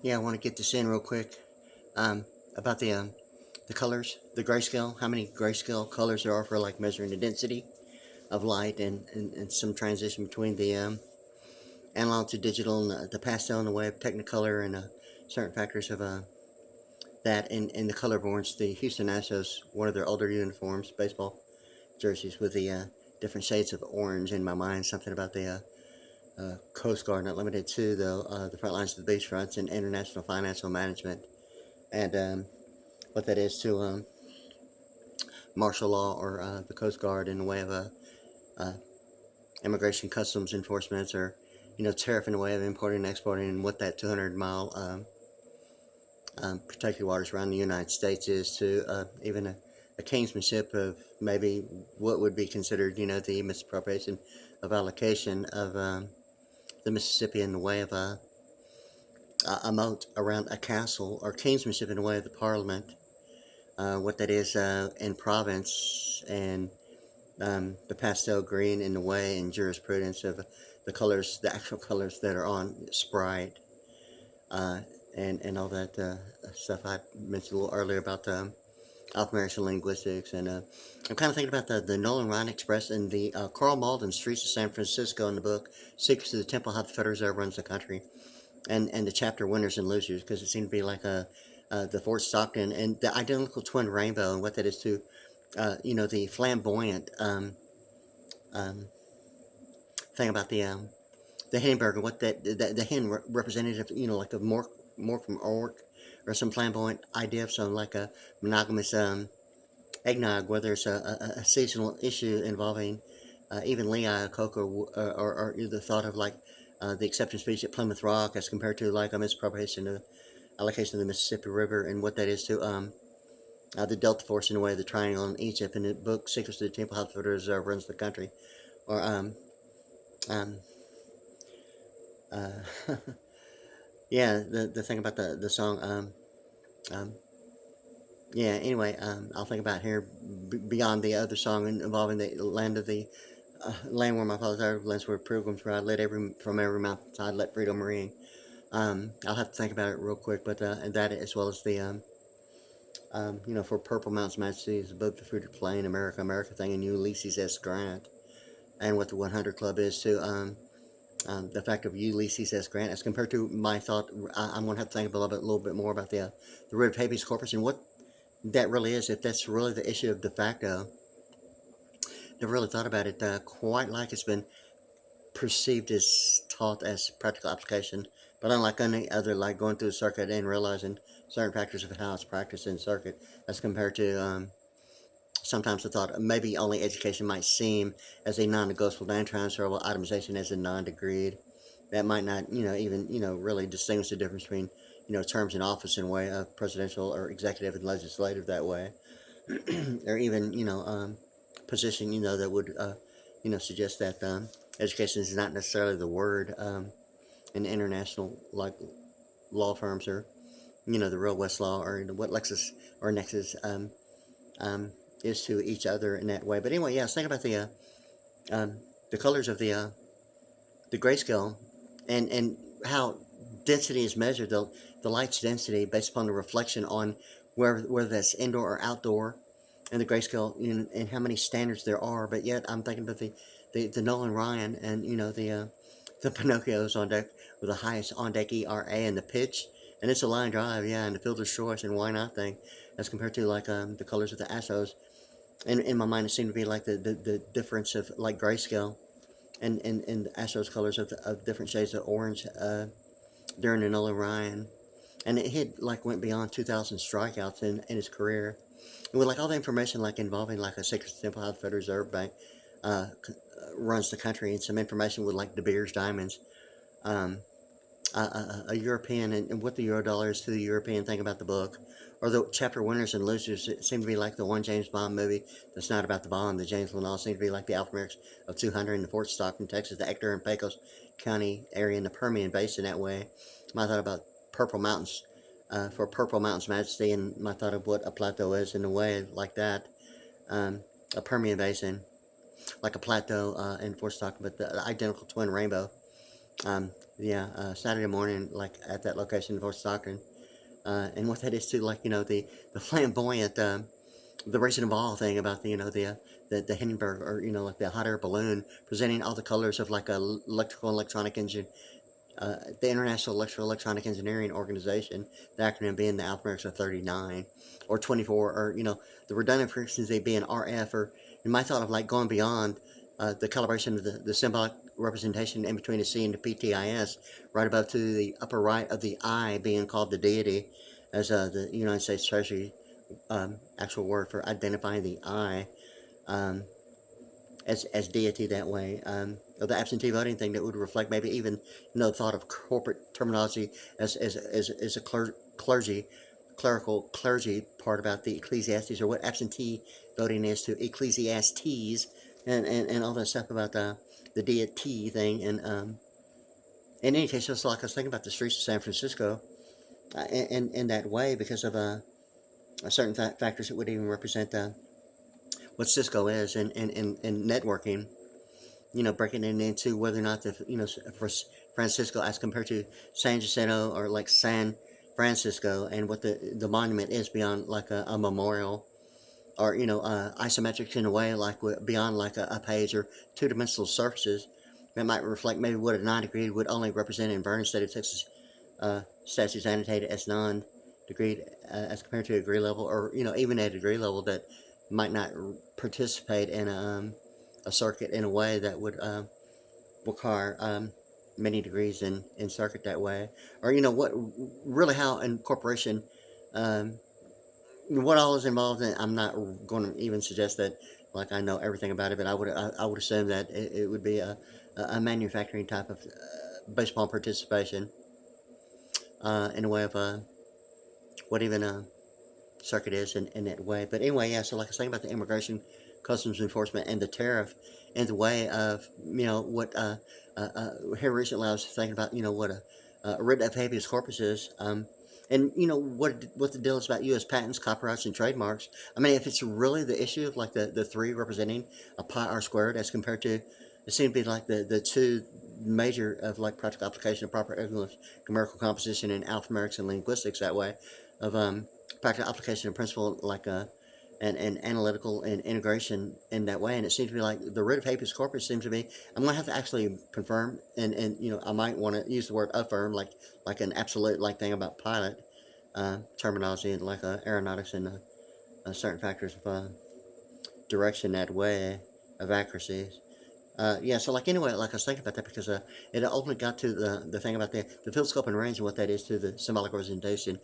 Yeah, I want to get this in real quick. About the colors, the grayscale, how many grayscale colors there are for like measuring the density of light, and some transition between the analog to digital, and the pastel and the way of Technicolor, and certain factors of that, and the color of orange. The Houston Astros, one of their older uniforms, baseball jerseys with the different shades of orange. In my mind, something about the Coast Guard, not limited to the front lines of the beachfronts and international financial management, and what that is to martial law, or the Coast Guard, in the way of uh, immigration customs enforcements, or tariff in the way of importing and exporting, and what that 200-mile protected waters around the United States is to even a gamesmanship of maybe what would be considered, the misappropriation of allocation of the Mississippi in the way of a moat around a castle, or gamesmanship in the way of the Parliament, what that is in province, and the pastel green in the way and jurisprudence of the colors, the actual colors that are on Sprite, uh, and all that stuff I mentioned a little earlier about alphanumeric linguistics. And I'm kind of thinking about the Nolan Ryan Express and the Carl Malden Streets of San Francisco in the book Secrets of the Temple, How the Federal Reserve Runs the Country, and the chapter Winners and Losers, because it seemed to be like the Fort Stockton and the identical twin rainbow, and what that is to the flamboyant um, thing about the Hindenburg, and what the hen representative, like a more from Orc, or some flamboyant idea of some like a monogamous eggnog, whether it's a seasonal issue involving even Lee Iacocca, or the thought of like the acceptance speech at Plymouth Rock, as compared to like a misappropriation of allocation of the Mississippi River, and what that is to the Delta Force in the way of the Triangle in Egypt, in the book Secrets of the Temple, How the Federal Reserve Runs the Country, or um, uh, yeah, the thing about the song, um, yeah. Anyway, I'll think about here beyond the other song involving the land of the land where my father's earth, lands where pilgrims ride, let every from every mountainside, let freedom ring. I'll have to think about it real quick, but and that, as well as the for Purple Mountain's Majesty is above the fruited plain, America, America thing, and Ulysses S. Grant, and what the 100 Club is to the fact of Ulysses S. Grant, as compared to my thought. I'm going to have to think a little bit more about the writ of habeas corpus, and what that really is, if that's really the issue of de facto. Never really thought about it quite like it's been perceived as taught as practical application, but unlike any other, like going through a circuit and realizing certain factors of how it's practiced in circuit, as compared to sometimes the thought maybe only education might seem as a non-negotiable, non-transferable itemization as a non-degreed. That might not, even, really distinguish the difference between, terms in office in a way of presidential or executive and legislative that way, or even, position, that would, suggest that education is not necessarily the word in international, like, law firms, or, the real Westlaw, or what Lexis or Nexus um, is to each other in that way. But anyway, yeah, I was thinking about um, the colors of the grayscale, and how density is measured, the light's density based upon the reflection on whether that's indoor or outdoor, and the grayscale, and how many standards there are. But yet, I'm thinking about the Nolan Ryan, and the Pinocchios on deck with the highest on deck ERA, and the pitch, and it's a line drive, yeah, and the fielder's choice, and why not thing, as compared to like the colors of the Astros. And in my mind, it seemed to be like the difference of like grayscale, and the Astros colors of different shades of orange during the Nolan Ryan. And it had like went beyond 2,000 strikeouts in his career. And with like all the information like involving like a Secret Temple, how the Federal Reserve Bank runs the country, and some information with like De Beers diamonds, um, a European, and what the euro dollar is to the European thing about the book, or the chapter Winners and Losers. It seemed to be like the one James Bond movie that's not about the Bond. The James Bond seemed to be like the alphanumerics of 200 in the Fort Stockton, Texas, the Ector and Pecos County area in the Permian Basin that way. My thought about Purple Mountains, for Purple Mountain's Majesty, and my thought of what a plateau is in a way like that. Um, a Permian Basin, like a plateau in Fort Stockton, but the identical twin rainbow, Saturday morning, like at that location in Fort Stockton, and what that is to, like, the flamboyant, the racing of ball thing about the Hindenburg, or like the hot air balloon presenting all the colors of like a electrical and electronic engine, the International Electronic Engineering Organization, the acronym being the alphanumerics of 39 or 24, or the redundant frequencies being RF, or in my thought of like going beyond the calibration of the symbolic representation in between the C and the PTIS, right above to the upper right of the I being called the deity, as the United States Treasury actual word for identifying the I. Um, as deity that way, or the absentee voting thing that would reflect maybe even thought of corporate terminology as a clerical clergy part about the Ecclesiastes, or what absentee voting is to Ecclesiastes, and all that stuff about the deity thing. And in any case, just like I was thinking about the streets of San Francisco, in that way, because of certain factors that would even represent what Cisco is, and networking, breaking it into whether or not for Francisco as compared to San Jacinto, or like San Francisco, and what the monument is beyond like a memorial, or isometrics in a way, like beyond like a page, or two-dimensional surfaces that might reflect maybe what a 9 degree would only represent in Vernon State of Texas statutes annotated as non-degree, as compared to a degree level, or even a degree level that might not participate in a circuit in a way that would require many degrees in circuit that way, or what really how incorporation, um, what all is involved in. I'm not going to even suggest that like I know everything about it, but I would assume that it would be a manufacturing type of based upon participation in a way of what even circuit is in that way. But anyway, yeah. So like I was saying about the immigration, customs enforcement, and the tariff, in the way of what here recently I was thinking about what a writ of habeas corpus is. And what the deal is about U.S. patents, copyrights, and trademarks. I mean, if it's really the issue of like the three representing a pi r squared, as compared to, it seems to be like the two major of like practical application of proper English, numerical composition, and alphanumerics and linguistics that way, of practical application of principle, like and analytical and integration in that way. And it seems to be like the writ of habeas corpus seems to be. I'm gonna have to actually confirm, and I might want to use the word affirm, like an absolute like thing about pilot terminology, and like aeronautics, and certain factors of direction that way of accuracy. Yeah, so like anyway, like I was thinking about that, because it ultimately got to the thing about the field scope and range, and what that is to the symbolic representation.